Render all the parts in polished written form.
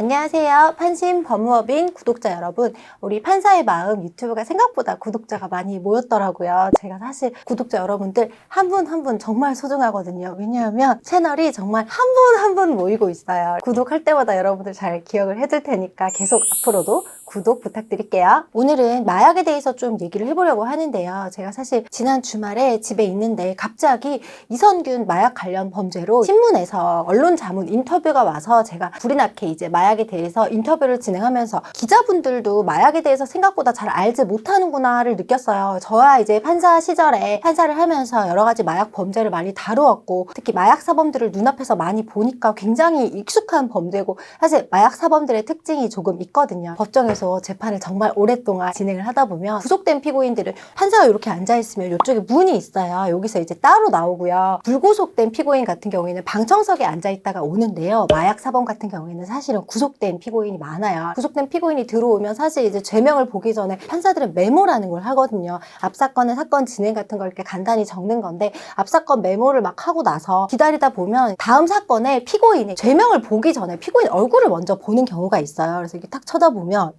안녕하세요. 판심 법무법인 구독자 여러분. 우리 판사의 마음 유튜브가 생각보다 구독자가 많이 모였더라고요. 제가 사실 구독자 여러분들 한 분 한 분 정말 소중하거든요. 왜냐하면 채널이 정말 한 분 한 분 모이고 있어요. 구독할 때마다 여러분들 잘 기억을 해둘 테니까 계속 앞으로도 구독 부탁드릴게요. 오늘은 마약에 대해서 좀 얘기를 해보려고 하는데요. 제가 사실 지난 주말에 집에 있는데 갑자기 이선균 마약 관련 범죄로 신문에서 언론 자문 인터뷰가 와서 제가 불이 나게 이제 마약에 대해서 인터뷰를 진행하면서 기자분들도 마약에 대해서 생각보다 잘 알지 못하는구나를 느꼈어요. 저야 이제 판사 시절에 판사를 하면서 여러 가지 마약 범죄를 많이 다루었고 특히 마약 사범들을 눈앞에서 많이 보니까 굉장히 익숙한 범죄고 사실 마약 사범들의 특징이 조금 있거든요. 법정에서 재판을 정말 오랫동안 진행을 하다 보면 구속된 피고인들은 판사가 이렇게 앉아있으면 이쪽에 문이 있어요. 여기서 이제 따로 나오고요. 불구속된 피고인 같은 경우에는 방청석에 앉아있다가 오는데요. 마약 사범 같은 경우에는 사실은 구속된 피고인이 많아요. 구속된 피고인이 들어오면 사실 이제 죄명을 보기 전에 판사들은 메모라는 걸 하거든요. 앞사건의 사건 진행 같은 걸 이렇게 간단히 적는 건데 앞사건 메모를 막 하고 나서 기다리다 보면 다음 사건에 피고인이 죄명을 보기 전에 피고인 얼굴을 먼저 보는 경우가 있어요. 그래서 이렇게 딱 쳐다보면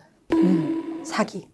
사기,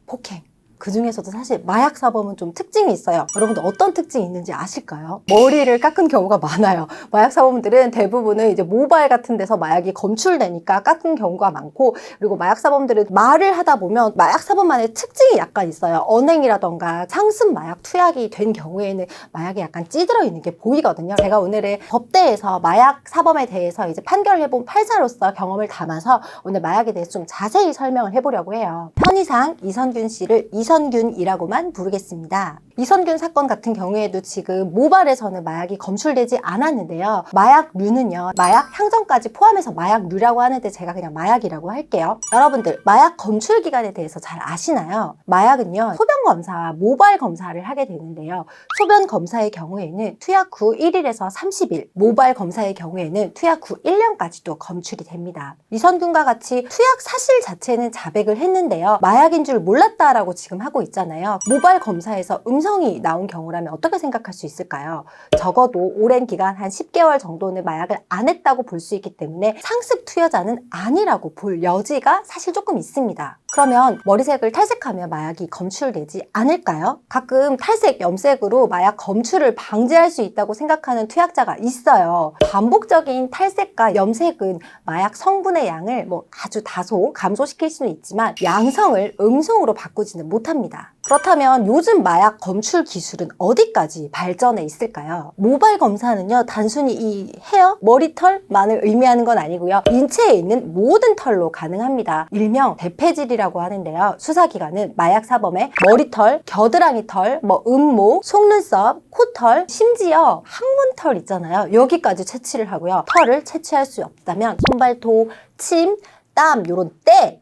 폭행. 그 중에서도 사실 마약 사범은 좀 특징이 있어요. 여러분들 어떤 특징이 있는지 아실까요? 머리를 깎은 경우가 많아요. 마약 사범들은 대부분은 이제 모바일 같은 데서 마약이 검출되니까 깎은 경우가 많고, 그리고 마약 사범들은 말을 하다 보면 마약 사범만의 특징이 약간 있어요. 언행이라던가 상습 마약 투약이 된 경우에는 마약이 약간 찌들어 있는 게 보이거든요. 제가 오늘은 법대에서 마약 사범에 대해서 이제 판결을 해본 판사로서 경험을 담아서 오늘 마약에 대해서 좀 자세히 설명을 해보려고 해요. 편의상 이선균 씨를 이선균이라고만 부르겠습니다. 이선균 사건 같은 경우에도 지금 모발에서는 마약이 검출되지 않았는데요. 마약류는요, 마약 향정까지 포함해서 마약류라고 하는데 제가 그냥 마약이라고 할게요. 여러분들 마약 검출 기간에 대해서 잘 아시나요? 마약은요, 소변 검사와 모발 검사를 하게 되는데요. 소변 검사의 경우에는 투약 후 1일에서 30일, 모발 검사의 경우에는 투약 후 1년까지도 검출이 됩니다. 이선균과 같이 투약 사실 자체는 자백을 했는데요. 마약인 줄 몰랐다라고 지금 하고 있잖아요. 모발 검사에서 음성이 나온 경우라면 어떻게 생각할 수 있을까요? 적어도 오랜 기간 한 10개월 정도는 마약을 안 했다고 볼 수 있기 때문에 상습 투여자는 아니라고 볼 여지가 사실 조금 있습니다. 그러면 머리색을 탈색하면 마약이 검출되지 않을까요? 가끔 탈색, 염색으로 마약 검출을 방지할 수 있다고 생각하는 투약자가 있어요. 반복적인 탈색과 염색은 마약 성분의 양을 아주 다소 감소시킬 수는 있지만 양성을 음성으로 바꾸지는 못합니다. 그렇다면 요즘 마약 검출 기술은 어디까지 발전해 있을까요? 모발 검사는요, 단순히 이 헤어, 머리털만을 의미하는 건 아니고요. 인체에 있는 모든 털로 가능합니다. 일명 대패질이라고 하는데요. 수사기관은 마약 사범의 머리털, 겨드랑이 털, 음모, 속눈썹, 코털, 심지어 항문털 있잖아요. 여기까지 채취를 하고요. 털을 채취할 수 없다면 손발톱, 침, 땀,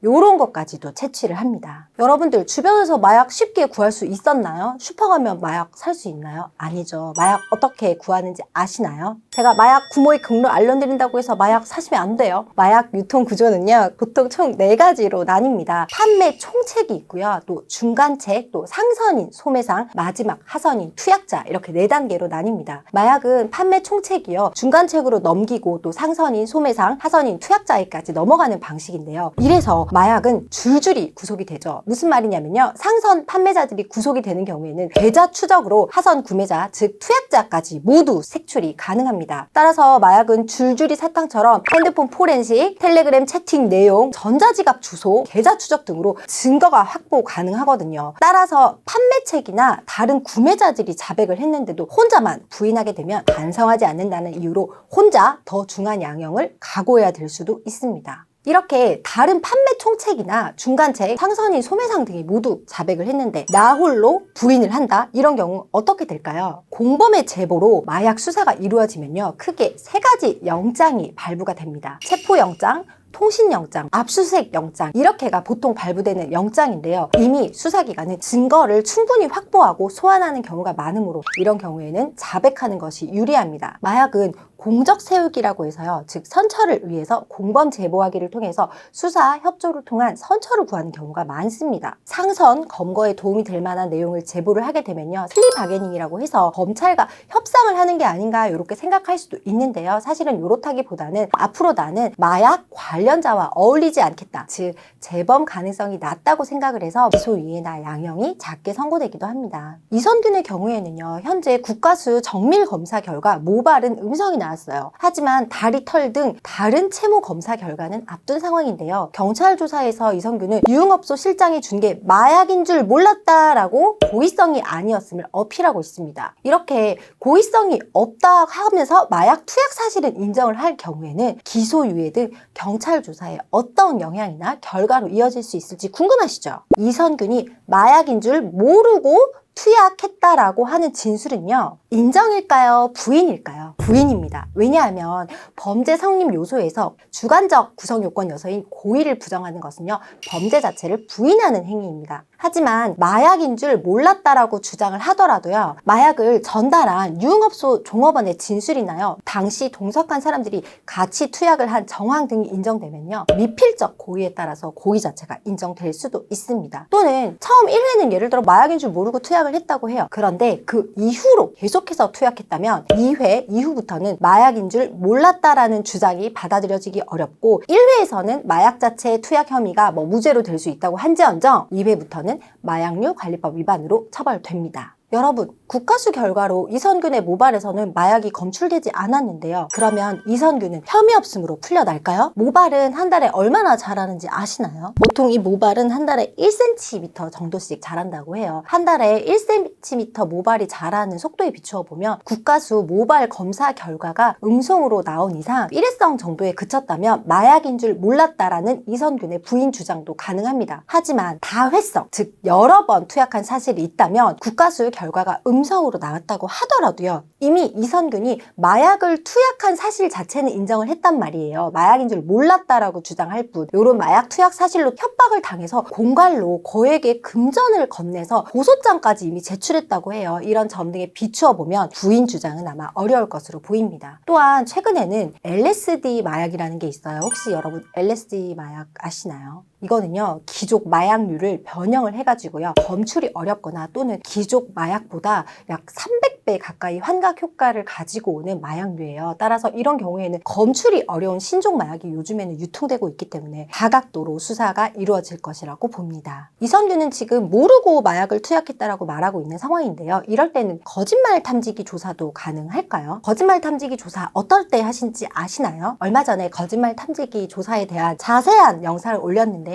요런 것까지도 채취를 합니다. 여러분들 주변에서 마약 쉽게 구할 수 있었나요? 슈퍼 가면 마약 살 수 있나요? 아니죠. 마약 어떻게 구하는지 아시나요? 제가 마약 구모의 경로 알려드린다고 해서 마약 사시면 안 돼요. 마약 유통 구조는요, 보통 총 4가지로 나뉩니다. 판매 총책이 있고요. 또 중간책, 또 상선인, 소매상, 마지막 하선인, 투약자 이렇게 4단계로 나뉩니다. 마약은 판매 총책이요. 중간책으로 넘기고 또 상선인, 소매상, 하선인, 투약자에까지 넘어가는 방식인데요. 이래서 마약은 줄줄이 구속이 되죠. 무슨 말이냐면요. 상선 판매자들이 구속이 되는 경우에는 계좌 추적으로 하선 구매자, 즉 투약자까지 모두 색출이 가능합니다. 따라서 마약은 줄줄이 사탕처럼 핸드폰 포렌식, 텔레그램 채팅 내용, 전자지갑 주소, 계좌 추적 등으로 증거가 확보 가능하거든요. 따라서 판매책이나 다른 구매자들이 자백을 했는데도 혼자만 부인하게 되면 반성하지 않는다는 이유로 혼자 더 중한 양형을 각오해야 될 수도 있습니다. 이렇게 다른 판매 총책이나 중간책, 상선인, 소매상 등이 모두 자백을 했는데 나 홀로 부인을 한다? 이런 경우 어떻게 될까요? 공범의 제보로 마약 수사가 이루어지면요, 크게 3가지 영장이 발부가 됩니다. 체포영장, 통신영장, 압수수색 영장 이렇게가 보통 발부되는 영장인데요. 이미 수사기관은 증거를 충분히 확보하고 소환하는 경우가 많으므로 이런 경우에는 자백하는 것이 유리합니다. 마약은 공적 세우기라고 해서요. 즉 선처를 위해서 공범 제보하기를 통해서 수사 협조를 통한 선처를 구하는 경우가 많습니다. 상선 검거에 도움이 될 만한 내용을 제보를 하게 되면요. 플리 바게닝이라고 해서 검찰과 협상을 하는 게 아닌가 이렇게 생각할 수도 있는데요. 사실은 이렇다기보다는 앞으로 나는 마약 관련자와 어울리지 않겠다. 즉 재범 가능성이 낮다고 생각을 해서 기소유예나 양형이 작게 선고되기도 합니다. 이선균의 경우에는요. 현재 국가수 정밀 검사 결과 모발은 음성이 나왔어요. 하지만 다리, 털 등 다른 채모 검사 결과는 앞둔 상황인데요. 경찰 조사에서 이선균은 유흥업소 실장이 준 게 마약인 줄 몰랐다라고 고의성이 아니었음을 어필하고 있습니다. 이렇게 고의성이 없다 하면서 마약 투약 사실은 인정을 할 경우에는 기소유예 등 경찰 조사에 어떤 영향이나 결과로 이어질 수 있을지 궁금하시죠? 이선균이 마약인 줄 모르고 투약했다라고 하는 진술은요. 인정일까요? 부인일까요? 부인입니다. 왜냐하면 범죄 성립 요소에서 주관적 구성 요건 요소인 고의를 부정하는 것은요. 범죄 자체를 부인하는 행위입니다. 하지만 마약인 줄 몰랐다라고 주장을 하더라도요. 마약을 전달한 유흥업소 종업원의 진술이나요. 당시 동석한 사람들이 같이 투약을 한 정황 등이 인정되면요. 미필적 고의에 따라서 고의 자체가 인정될 수도 있습니다. 또는 처음 1회는 예를 들어 마약인 줄 모르고 투약을 했다고 해요. 그런데 그 이후로 계속해서 투약했다면 2회 이후부터는 마약인 줄 몰랐다라는 주장이 받아들여지기 어렵고 1회에서는 마약 자체의 투약 혐의가 무죄로 될 수 있다고 한지언정 2회부터는 마약류 관리법 위반으로 처벌됩니다. 여러분, 국가수 결과로 이선균의 모발에서는 마약이 검출되지 않았는데요. 그러면 이선균은 혐의 없음으로 풀려날까요? 모발은 한 달에 얼마나 자라는지 아시나요? 보통 이 모발은 한 달에 1cm 정도씩 자란다고 해요. 한 달에 1cm 모발이 자라는 속도에 비추어 보면 국가수 모발 검사 결과가 음성으로 나온 이상 일회성 정도에 그쳤다면 마약인 줄 몰랐다라는 이선균의 부인 주장도 가능합니다. 하지만 다회성, 즉 여러 번 투약한 사실이 있다면 국가수 결과가 음성으로 나왔다고 하더라도요. 이미 이선균이 마약을 투약한 사실 자체는 인정을 했단 말이에요. 마약인 줄 몰랐다라고 주장할 뿐. 이런 마약 투약 사실로 협박을 당해서 공갈로 거액의 금전을 건네서 고소장까지 이미 제출했다고 해요. 이런 점 등에 비추어 보면 부인 주장은 아마 어려울 것으로 보입니다. 또한 최근에는 LSD 마약이라는 게 있어요. 혹시 여러분 LSD 마약 아시나요? 이거는요, 기존 마약류를 변형을 해가지고요, 검출이 어렵거나 또는 기존 마약보다 약 300배 가까이 환각 효과를 가지고 오는 마약류예요. 따라서 이런 경우에는 검출이 어려운 신종 마약이 요즘에는 유통되고 있기 때문에 다각도로 수사가 이루어질 것이라고 봅니다. 이선균은 지금 모르고 마약을 투약했다라고 말하고 있는 상황인데요. 이럴 때는 거짓말 탐지기 조사도 가능할까요? 거짓말 탐지기 조사 어떨 때 하신지 아시나요? 얼마 전에 거짓말 탐지기 조사에 대한 자세한 영상을 올렸는데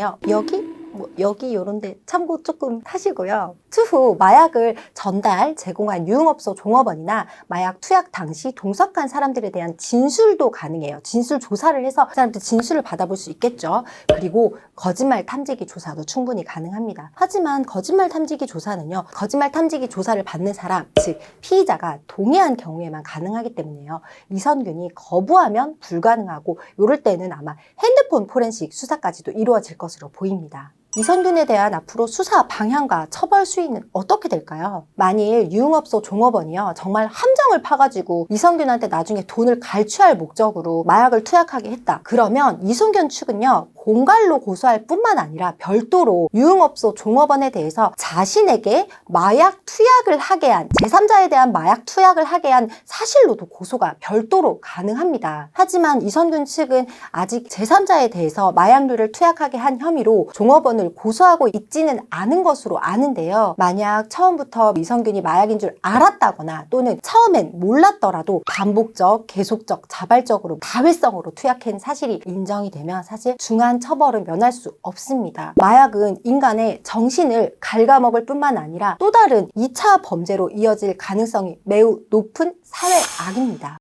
여기 요런데 참고 조금 하시고요. 추후 마약을 전달, 제공한 유흥업소 종업원이나 마약 투약 당시 동석한 사람들에 대한 진술도 가능해요. 진술 조사를 해서 그 사람들 진술을 받아볼 수 있겠죠. 그리고 거짓말 탐지기 조사도 충분히 가능합니다. 하지만 거짓말 탐지기 조사는요. 거짓말 탐지기 조사를 받는 사람, 즉 피의자가 동의한 경우에만 가능하기 때문에요. 이선균이 거부하면 불가능하고 이럴 때는 아마 핸드폰 포렌식 수사까지도 이루어질 것으로 보입니다. 이선균에 대한 앞으로 수사 방향과 처벌 수위는 어떻게 될까요? 만일 유흥업소 종업원이요 정말 함정을 파가지고 이선균한테 나중에 돈을 갈취할 목적으로 마약을 투약하게 했다. 그러면 이선균 측은요 공갈로 고소할 뿐만 아니라 별도로 유흥업소 종업원에 대해서 자신에게 마약 투약을 하게 한 제3자에 대한 마약 투약을 하게 한 사실로도 고소가 별도로 가능합니다. 하지만 이선균 측은 아직 제3자에 대해서 마약류를 투약하게 한 혐의로 종업원을 고소하고 있지는 않은 것으로 아는데요. 만약 처음부터 이선균이 마약인 줄 알았다거나 또는 처음엔 몰랐더라도 반복적, 계속적, 자발적으로 다회성으로 투약한 사실이 인정이 되면 사실 중한 처벌은 면할 수 없습니다. 마약은 인간의 정신을 갉아먹을 뿐만 아니라 또 다른 2차 범죄로 이어질 가능성이 매우 높은 사회 악입니다.